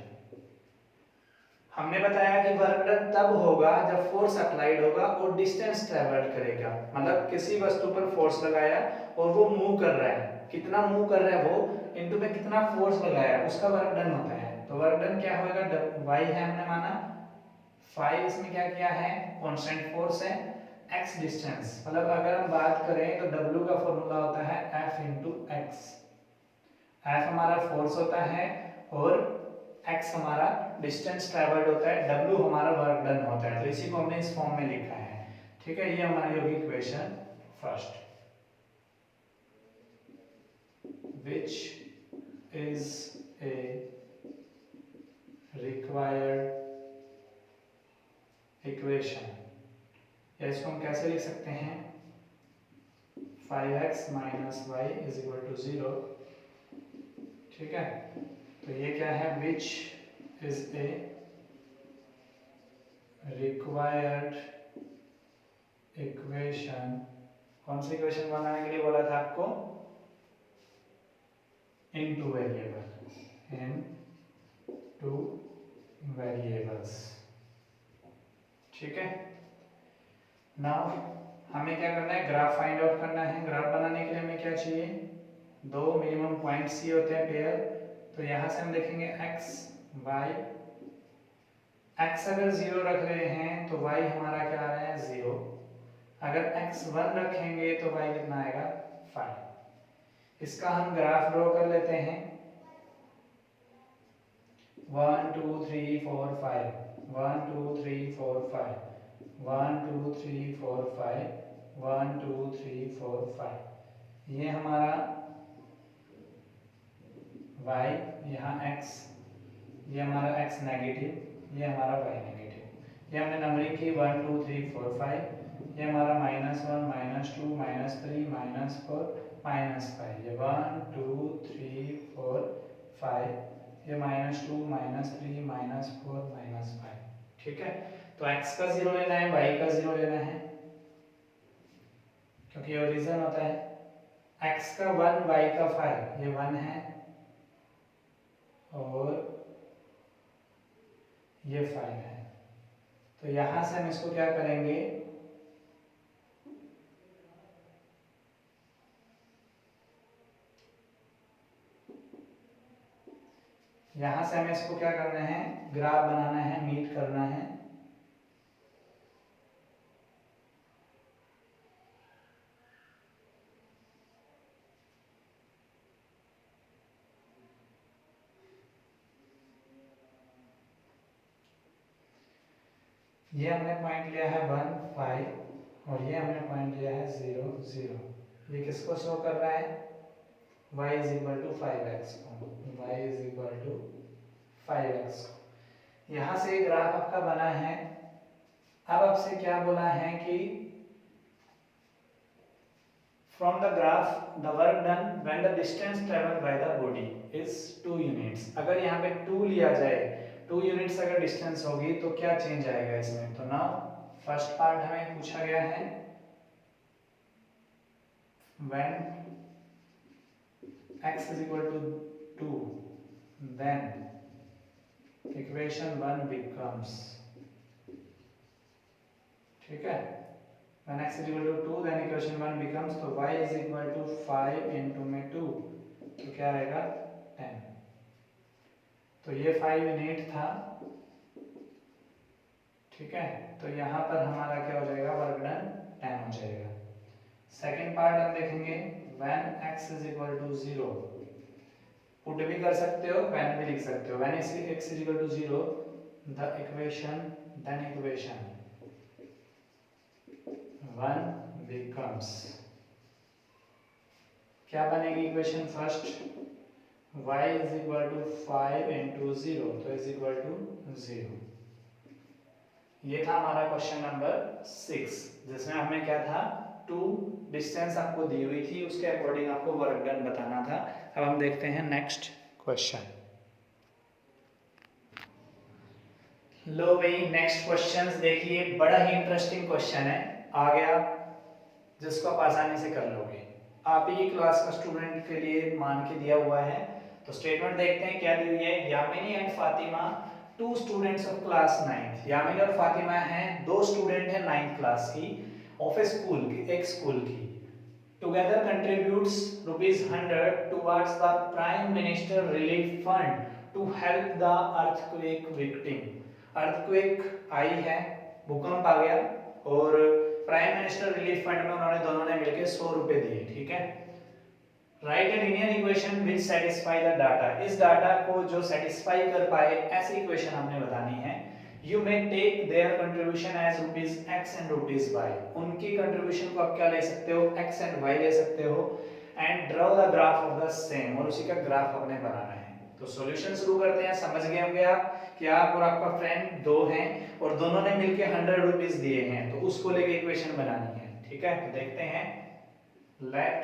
हमने बताया कि वर्क डन तब होगा जब फोर्स अप्लाइड होगा और डिस्टेंस ट्रेवल्ड करेगा। मतलब किसी वस्तु पर फोर्स लगाया और वो मूव कर रहा है, कितना मूव कर रहा है वो इनटू में कितना फोर्स लगाया, उसका वर्क डन होता है। तो वर्क डन क्या होगा, y है हमने माना, 5 इसमें क्या किया है, कांस्टेंट फोर्स है, x डिस्टेंस। मतलब अगर हम बात करें तो w का फॉर्मूला होता है F इंटू एक्स। F हमारा फोर्स होता है और x हमारा डिस्टेंस ट्रेवल्ड होता है, w हमारा वर्क डन होता है। तो इसी को हमने इस फॉर्म में लिखा है। ठीक है, ये हमारी होगी equation first, which is a required equation। या इसको हम कैसे लिख सकते हैं, 5x minus y is equal to 0। ठीक है, तो ये क्या है, which is a required equation। कौन सी इक्वेशन बनाने के लिए बोला था आपको, इन टू वेरिएबल्स। ठीक है, नाउ हमें क्या करना है, ग्राफ फाइंड आउट करना है। ग्राफ बनाने के लिए हमें क्या चाहिए, दो मिनिमम पॉइंट सी होते हैं पेयर। तो यहां से हम देखेंगे x y, x अगर 0 रख रहे हैं तो y हमारा क्या आ रहा है 0। अगर x 1 रखेंगे तो y कितना आएगा 5। इसका हम ग्राफ ड्रॉ कर लेते हैं, 1 2 3 4 5, 1 2 3 4 5, 1 2 3 4 5, 1 2 3 4 5। ये हमारा y, यहाँ x, ये हमारा x नेगेटिव, ये हमारा y नेगेटिव। ये हमने नंबरिंग की 1 2 3 4 5। ये हमारा -1 -2 -3 -4 -5। ये 1 2 3 4 5, ये -2 -3 -4 -5। ठीक है, तो x का 0 लेना है, y का 0 लेना है, क्योंकि ये ओरिजिन होता है। x का 1, y का 5, ये 1 है और ये 5 है। तो यहां से हम इसको क्या करेंगे, यहां से हमें इसको क्या करना है, ग्राफ बनाना है, मीट करना है। ये हमने पॉइंट लिया है 1 5 और ये हमने पॉइंट लिया है 0 0। ये किसको शो कर रहा है, y is equal to 5x को, y is equal to 5x को। यहाँ से ग्राफ आपका बना है। अब आपसे क्या बोला है कि from the graph the work done when the distance travelled by the body is 2 units. अगर यहाँ पे 2 लिया जाए, 2 यूनिट्स अगर डिस्टेंस होगी तो क्या चेंज आएगा इसमें। तो नाउ फर्स्ट पार्ट हमें पूछा गया है, when x is equal to 2 then equation 1 becomes, ठीक है, when x is equal to 2 then equation 1 becomes, तो y is equal to 5 into में 2 तो क्या आएगा 10। तो ये 5 यूनिट था। ठीक है, तो यहाँ पर हमारा क्या हो जाएगा, वर्क डन 10 हो जाएगा। सेकेंड पार्ट हम देखेंगे, when x is equal to 0, put भी कर सकते हो, when भी लिख सकते हो। when x is equal to 0 the equation then equation 1 becomes, क्या बनेगी equation first, y is equal to 5 into 0 तो is equal to 0। ये था हमारा क्वेश्चन नंबर 6 जिसमें हमें क्या था, टू डिस्टेंस आपको दी हुई थी, उसके अकॉर्डिंग आपको वर्क डन बताना था। अब हम देखते हैं नेक्स्ट क्वेश्चन। लो भाई नेक्स्ट क्वेश्चन देखिए, बड़ा ही इंटरेस्टिंग क्वेश्चन है, आ गया जिसको आप आसानी से कर लोगे। आप ही क्लास का स्टूडेंट के लिए मान के दिया हुआ है। तो स्टेटमेंट देखते हैं क्या दी हुई है। Yamini and Fatima, two students of class 9। Yamini और फातिमा हैं, दो स्टूडेंट हैं 9th क्लास की, ऑफ ए स्कूल की, एक स्कूल की। Together contributes ₹100 towards the prime minister relief fund to help the earthquake victim. Earthquake आई है, भूकंप आ गया, और प्राइम मिनिस्टर रिलीफ फंड में उन्होंने दोनों ने मिलकर 100 रुपए दिए, ठीक है। Right A linear equation which satisfy the data, इस डाटा को जो सेटिस्फाई कर पाए ऐसी इक्वेशन हमने बतानी है। You may take their contribution as ₹x and ₹y, उनकी कंट्रीब्यूशन को आप क्या ले सकते हो, x एंड y ले सकते हो, and draw the graph of the same, और उसी का ग्राफ हमने बनाना है। तो सॉल्यूशन शुरू करते हैं। समझ गए होंगे आप कि आप और आपका फ्रेंड दो हैं और दोनों ने मिलकर ₹100 दिए हैं, तो उसको लेके इक्वेशन बनानी है, ठीक है। तो देखते हैं, let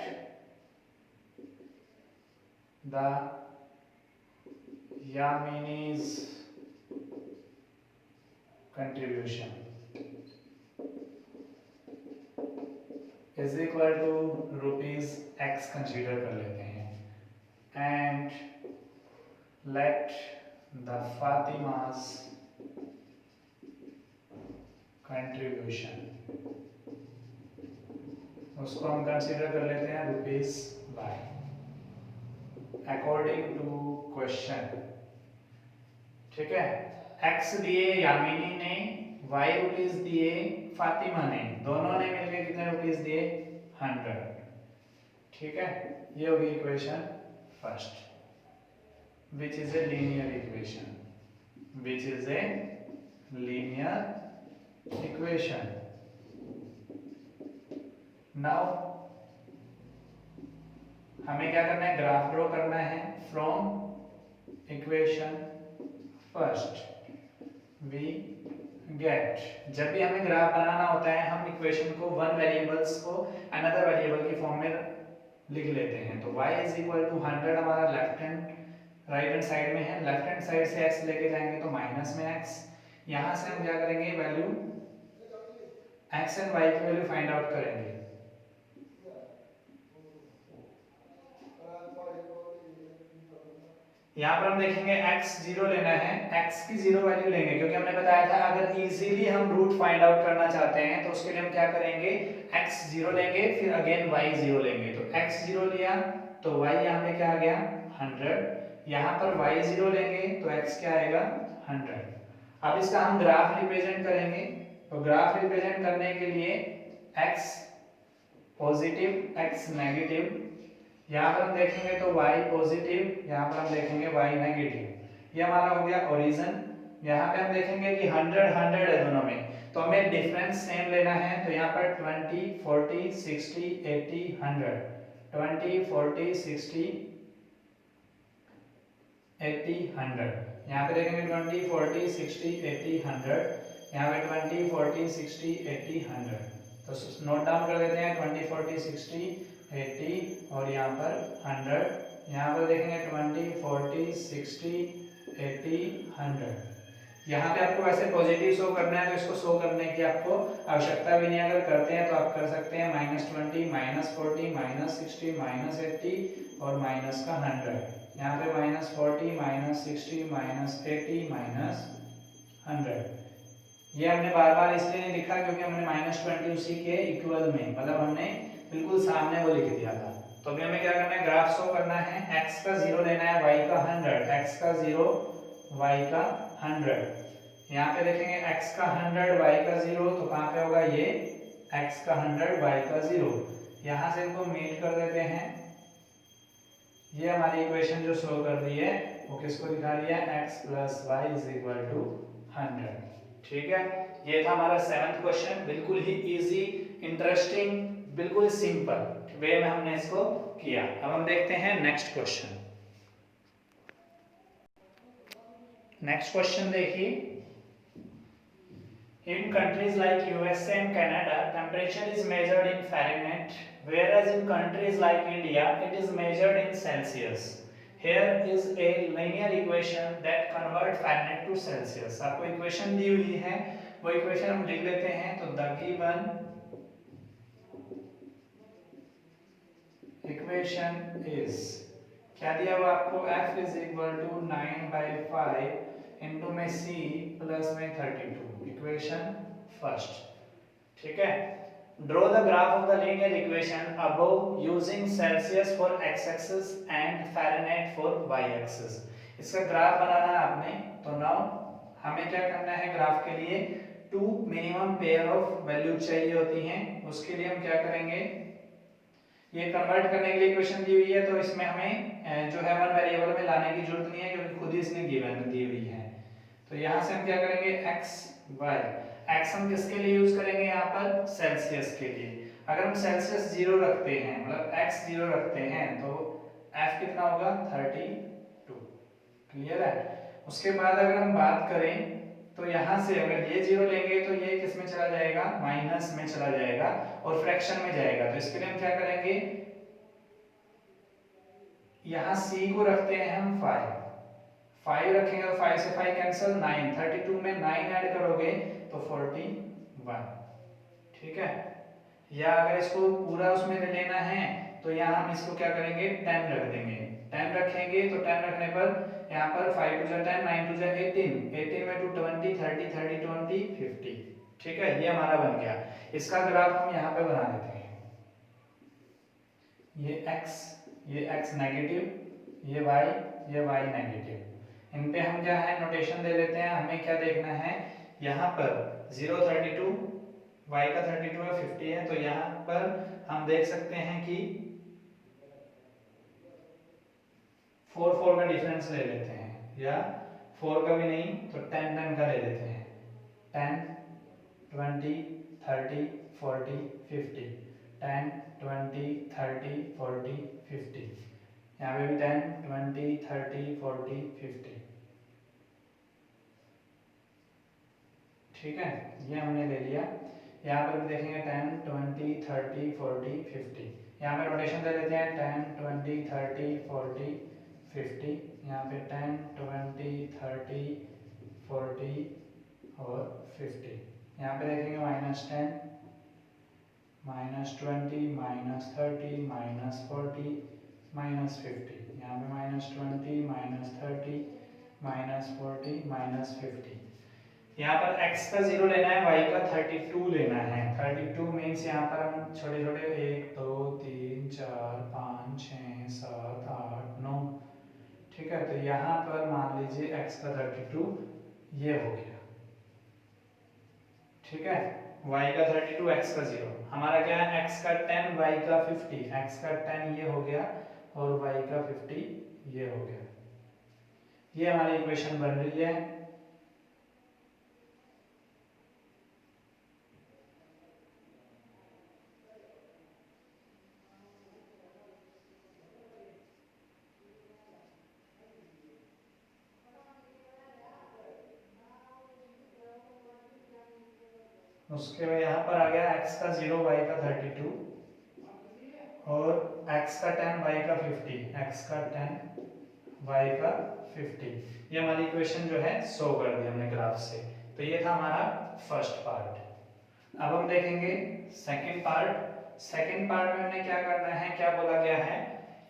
the Yamini's contribution is equal to ₹x consider कर लेते हैं, and let the Fatima's contribution, उसको हम कंसीडर कर लेते हैं ₹y अकॉर्डिंग टू क्वेश्चन, ठीक है। x दिए यामिनी ने, y रुपीस दिए फातिमा ने, दोनों ने मिलकर कितने रुपीस दिए, 100, ठीक है। ये होगी equation first, which is a linear equation, which is a linear equation. Now हमें क्या करना है, ग्राफ ड्रॉ करना है from equation first we get. जब भी हमें ग्राफ बनाना होता है हम इक्वेशन को वन वेरिएबल्स को अनदर वेरिएबल की फॉर्म में लिख लेते हैं। तो y इज इक्वल टू 100 हमारा left hand right hand side में है, लेफ्ट हैंड साइड से x लेके जाएंगे तो माइनस में x, यहां से हम क्या करेंगे, वैल्यू x एंड y की वैल्यू फाइंड आउट करेंगे। यहाँ पर हम देखेंगे x 0 लेना है, x की 0 वैल्यू लेंगे, क्योंकि हमने बताया था अगर इजीली हम रूट फाइंड आउट करना चाहते हैं तो उसके लिए हम क्या करेंगे, x 0 लेंगे, फिर अगेन y 0 लेंगे। तो x 0 लिया तो y यहाँ पे क्या आ गया, 100, यहाँ पर y 0 लेंगे तो x क्या आएगा, 100। अब इसका हम ग्राफ रिप्रेजेंट करेंगे, तो ग्राफ रिप्रेजेंट करने के लिए x पॉजिटिव x नेगेटिव, यहाँ पर हम देखेंगे तो y पॉजिटिव, यहाँ पर हम देखेंगे y नेगेटिव। ये हमारा हो गया ओरिजिन। यहाँ पे हम देखेंगे कि 100 100 है दोनों में, तो हमें डिफरेंस सेम लेना है। तो यहाँ पर 20 40 60 80 100, 20 40 60 80 100, यहाँ पे देखेंगे 20 40 60 80 100, यहाँ पे 20 40 60 80 100। तो नोट डाउन कर देते हैं 20 40 60 80 और यहाँ पर 100, यहाँ पर देखेंगे 20 40 60 80 100। यहाँ पे आपको वैसे पॉजिटिव शो करना है तो इसको शो करने की आपको आवश्यकता भी नहीं, अगर करते हैं तो आप कर सकते हैं -20 -40 -60 -80 और माइनस का 100। यहाँ पे -40 -60 -80 -100। ये हमने बार बार इसलिए नहीं लिखा क्योंकि हमने -20 उसी के इक्वल में, मतलब हमने बिल्कुल सामने वो लिख दिया था। तो अभी हमें क्या करना है, ग्राफ शो करना है, x का 0 लेना है, y का 100, x का 0 y का 100। यहाँ पे देखेंगे x का 100 y का 0, तो कहाँ पे होगा ये, x का 100 y का 0। यहाँ से इनको मीट कर देते हैं। ये हमारी इक्वेशन जो शो कर रही है वो किसको दिखा रही है, x + y = 100, ठीक है। ये था हमारा 7th क्वेश्चन, बिल्कुल ही इजी, इंटरेस्टिंग, बिल्कुल सिंपल वे में हमने इसको किया। अब हम देखते हैं नेक्स्ट क्वेश्चन। नेक्स्ट क्वेश्चन देखिए, In countries like USA and Canada, temperature is measured in Fahrenheit, whereas in countries like India, it is measured in Celsius. Here is a linear equation that convert Fahrenheit to Celsius. आपको equation दी हुई है, वो equation हम लिख लेते हैं. तो the given equation is, क्या दिया हुआ आपको, f is equal to 9/5 into में c प्लस में 32. Equation first. ठीक है. Draw the graph of the linear equation above using Celsius for x axis and Fahrenheit for y axis. इसका graph बनाना है आपने. तो नाउ हमें क्या करना है, ग्राफ के लिए two minimum pair of value चाहिए होती हैं. उसके लिए हम क्या करेंगे, ये कन्वर्ट करने के लिए इक्वेशन दी हुई है, तो इसमें हमें जो है वन वेरिएबल में लाने की जरूरत नहीं है क्योंकि खुद ही इसने गिवन दी हुई है. तो यहाँ से हम क्या करेंगे, x y. x हम किसके लिए यूज करेंगे, यहाँ पर सेल्सियस के लिए. अगर हम सेल्सियस 0 रखते हैं, मतलब x 0 रखते हैं, तो f कितना होगा, 32. क्लियर है. उसके बाद अगर हम बात करें तो यहाँ से अगर ये 0 लेंगे तो ये किस में चला जाएगा, माइनस में चला जाएगा और फ्रैक्शन में जाएगा. तो इसके लिए हम क्या करेंगे, यहाँ c को रखते हैं हम 5 रखेंगे तो 5 से 5 कैंसिल, 9. 32 में 9 ऐड करोगे तो 41. ठीक है. या अगर इसको पूरा उसमें लेना है तो यहाँ हम इसको क्या करेंगे, 10 रख देंगे. 10 रखेंगे तो 10 रखने पर यहाँ पर 5 2 10, 9 2 18, 18 में 2 20, 30 30 20 50. ठीक है. ये हमारा बन गया. इसका ग्राफ हम यहाँ पे बना देते हैं. ये x नेगेटिव, ये y नेगेटिव. इन पे हम क्या है, नोटेशन दे लेते हैं. हमें क्या देखना है, यहाँ पर 0 32, y का 32 है, 50 है. तो यहाँ पर हम देख सकते हैं कि 4 4 का डिफरेंस ले लेते हैं, या 4 का भी नहीं तो 10 10 का ले लेते हैं. 10 20 30 40 50, 10 20 30 40 50. यहाँ पे भी 10 20 30 40 50. ठीक है. ये हमने ले लिया. यहाँ पर भी देखेंगे 10 20 30 40 50. यहाँ पे नोटेशन दे देते हैं 10 20 30 40 50. यहाँ पे 10 20 30 40 और 50. यहाँ पे देखेंगे -10 -20 -30 -40 -50. यहाँ पे -20 -30 -40 -50. यहाँ पर x का 0 लेना है, y का 32 लेना है. 32 मीन्स यहाँ पर हम छोटे छोटे 1 2 3 4 5 6 7 8 9. ठीक है. तो यहाँ पर मान लीजिए x का 32 ये हो गया. ठीक है. y का 32 x का 0. हमारा क्या है, x का 10 y का 50. x का 10 ये हो गया और y का 50 ये हो गया. ये हमारी इक्वेशन बन रही है. उसके बाद यहाँ पर आ गया x का 0 y का 32 और x का 10 y का 50. x का 10 y का 50. ये हमारी इक्वेशन जो है शो कर दी हमने ग्राफ से. तो ये था हमारा फर्स्ट पार्ट. अब हम देखेंगे सेकंड पार्ट. सेकंड पार्ट में हमने क्या करना है, क्या बोला गया है,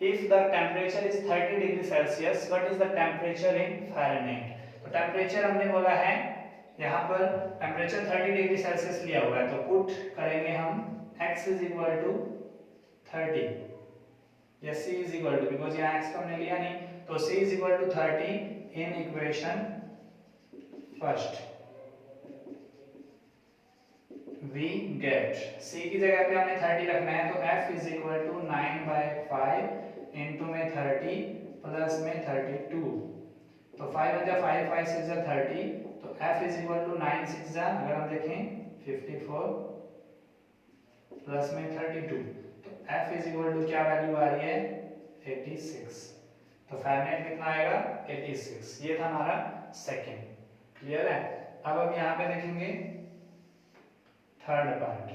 if the temperature is 30 degree Celsius what is the temperature in Fahrenheit. तो टेम्परेचर हमने बोला है, यहाँ पर टेम्परेचर 30 डिग्री सेल्सियस लिया हुआ है, तो पुट करेंगे हम x इज इक्वल टू 30 या c is equal to, because यहाँ x को हमने लिया नहीं, तो c is equal to 30 in equation first. We get c की जगह पे हमने 30 रखना है, तो f is equal to 9/5 into में 30 प्लस में 32. तो 5 जा 5 5 6 जा 30. तो f इज इक्वल टू 9 6 जा, अगर हम देखें 54 प्लस में 32. तो f इज इक्वल टू क्या वैल्यू आ रही है, 86. तो फ़ारेनहाइट कितना आएगा, 86. ये था हमारा सेकंड. क्लियर है. अब हम यहाँ पे देखेंगे थर्ड पार्ट।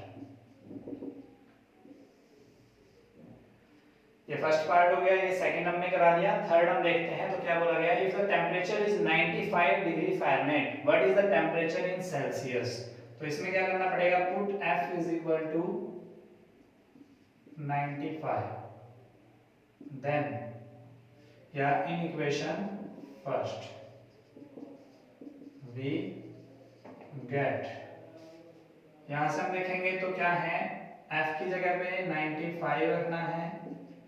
ये फर्स्ट पार्ट हो गया, ये सेकंड हमने करा दिया। थर्ड हम देखते हैं तो क्या बोला गया, if the temperature is 95 degree Fahrenheit what is the temperature in Celsius. तो इसमें क्या करना पड़ेगा, put F is equal to 95 then या इन इक्वेशन फर्स्ट वी गेट, यहां से हम देखेंगे तो क्या है, F की जगह पे 95 रखना है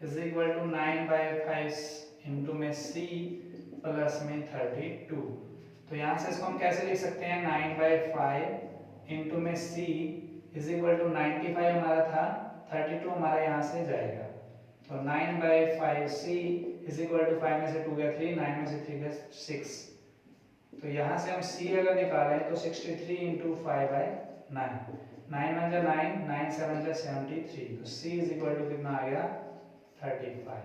इज इक्वल टू 9/5 इंटू में C प्लस में 32। तो यहाँ से इसको हम कैसे लिख सकते हैं, 9/5 इंटू में C इज इक्वल टू 95 हमारा था, 32 हमारा यहाँ से जाएगा। तो 9/5C इज इक्वल टू 5 में से 2 गया 3, 9 में से 3 गया 6। तो यहाँ से हम C अगर निकालें तो 63 इंटू 5/9, 9 1 जा 9, 9 7 जा 73। तो C इज इक्वल टू कितना आ गया 35।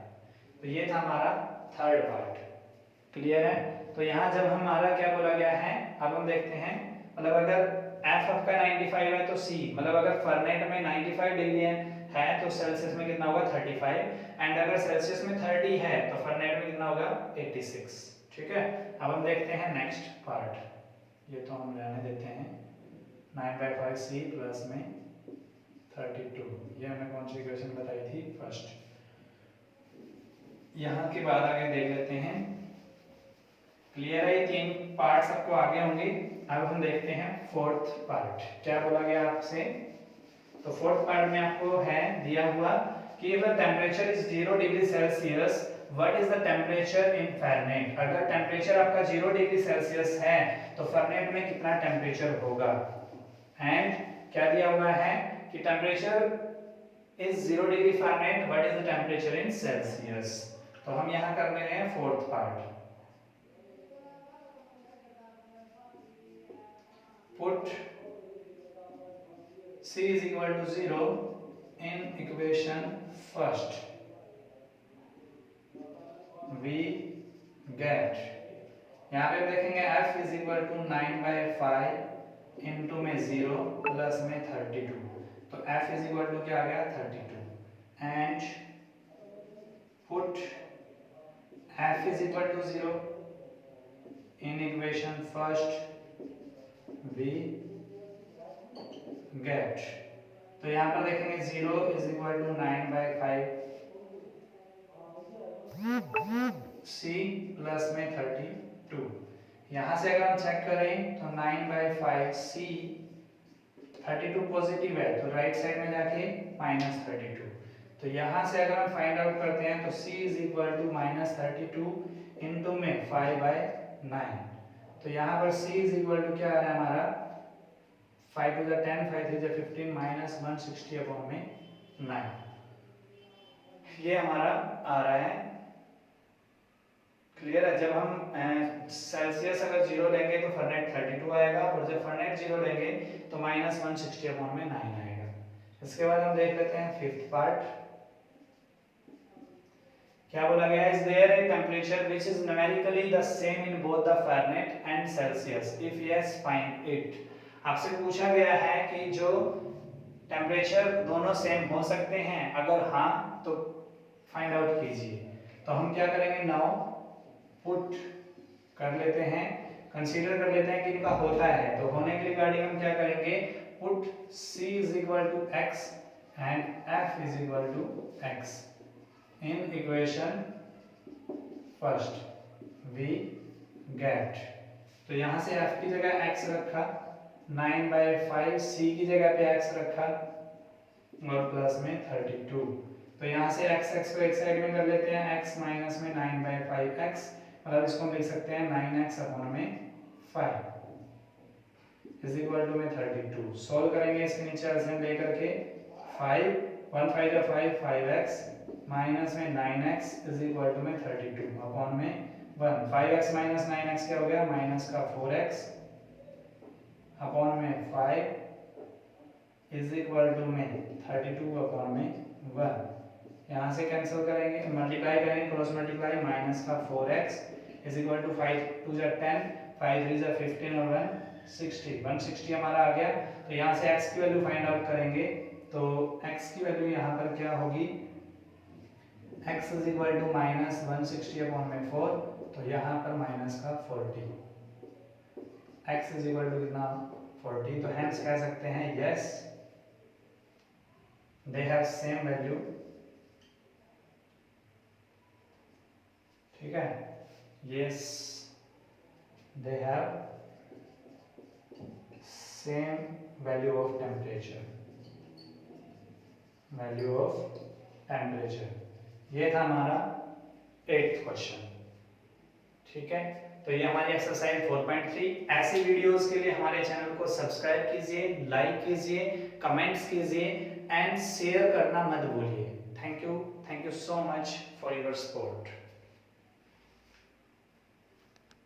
तो ये था हमारा थर्ड पार्ट। क्लियर है। तो यहाँ जब हमारा क्या बोला गया है, अब हम देखते हैं, मतलब अगर F आपका 95 है तो C, मतलब अगर फ़ारेनहाइट में 95 डिग्री है तो सेल्सियस में कितना होगा 35, एंड अगर सेल्सियस में 30 है तो फ़ारेनहाइट में कितना होगा 86। ठीक है। अब हम देखते हैं नेक्स्ट पार्ट, ये तो हम रहने देते हैं, 9/5C प्लस में 32, ये हमने कौन सी इक्वेशन बताई थी, फर्स्ट। यहाँ के बाद आगे देख लेते हैं। क्लियर है, ये तीन पार्ट्स आपको आगे होंगे। अब हम देखते हैं फोर्थ पार्ट, क्या बोला गया आपसे। तो फोर्थ पार्ट में आपको है दिया हुआ कि if the temperature is 0 degree Celsius what is the temperature in Fahrenheit। अगर टेम्परेचर आपका 0 डिग्री सेल्सियस है तो फ़ारेनहाइट में कितना टेम्परेचर होगा। एंड क्या दिया हुआ है कि temperature is 0 degree Fahrenheit what is the temperature in Celsius। तो हम यहाँ कर रहे हैं fourth part, put C is equal to 0 in equation first we get, यहाँ पे देखेंगे F is equal to 9/5 into में 0 प्लस में 32। तो F is equal to क्या आ गया 32 and put F is equal to 0 in equation first we get। तो यहाँ पर देखेंगे 0 is equal to 9/5 C plus में 32। यहाँ से अगर हम चेक करें तो 9/5 C 32 पॉजिटिव है तो राइट साइड में जाके -32। तो यहाँ से अगर हम फाइंड आउट करते हैं तो C is equal to -32 into में 5/9। तो यहाँ पर C इज इक्वल टू क्या आ रहा है हमारा 5 2 10 5 3 15 -160 अपॉन में 9, ये हमारा आ रहा है। क्लियर है। जब हम सेल्सियस अगर 0 लेंगे तो फ़ारेनहाइट 32 आएगा, और जब फ़ारेनहाइट 0 लेंगे तो -160 अपॉन में 9 आएगा। इसके बाद हम देख लेते हैं फिफ्थ पार्ट, क्या बोला गया, is there a temperature which is numerically the same in both the Fahrenheit and Celsius, if yes find it. आपसे पूछा गया है कि जो टेम्परेचर दोनों सेम हो सकते हैं, अगर हाँ तो फाइंड आउट कीजिए। तो हम क्या करेंगे, नाउ पुट कर लेते हैं, कंसीडर कर लेते हैं कि इनका होता है। तो होने के रिगार्डिंग हम क्या करेंगे, put C is equal to x and F is equal to x in equation first we get. तो यहाँ से F की जगह x रखा, 9/5 C की जगह पे x रखा और प्लस में 32। तो यहाँ से x को एक साइड में कर लेते हैं, x माइनस में 9/5x, मतलब इसको हम लिख सकते हैं 9x अपॉन में 5 इज इक्वल टू में 32। सॉल्व करेंगे इसके नीचे एलसीएम लेकर के, 5 1 5 जा 5 5x माइनस में 9x इज इक्वल टू में 32 अपॉन में 1। 5x माइनस 9x क्या हो गया, माइनस का 4x अपॉन में 5 इज इक्वल टू में 32 अपॉन में 1। यहाँ से कैंसिल करेंगे, मल्टीप्लाई करेंगे, क्रॉस मल्टीप्लाई, माइनस का 4x इज इक्वल टू 5 2 जा 10 5 3 जा 15 और 1 160 हमारा आ गया। तो यहाँ से x की वैल्यू फाइंड आउट करेंगे, तो x की वैल्यू यहाँ पर क्या होगी, x is equal to minus 160/4, तो यहाँ पर माइनस का 40, x इज इक्वल टू कितना 40, तो हेंस कह सकते हैं yes they have same value. ठीक है, yes they have same value of temperature, value of temperature. ये था हमारा 8th क्वेश्चन। ठीक है, तो ये हमारी एक्सरसाइज 4.3। ऐसी वीडियोस के लिए हमारे चैनल को सब्सक्राइब कीजिए, लाइक कीजिए, कमेंट्स कीजिए एंड शेयर करना मत भूलिए। Thank you so much for your support.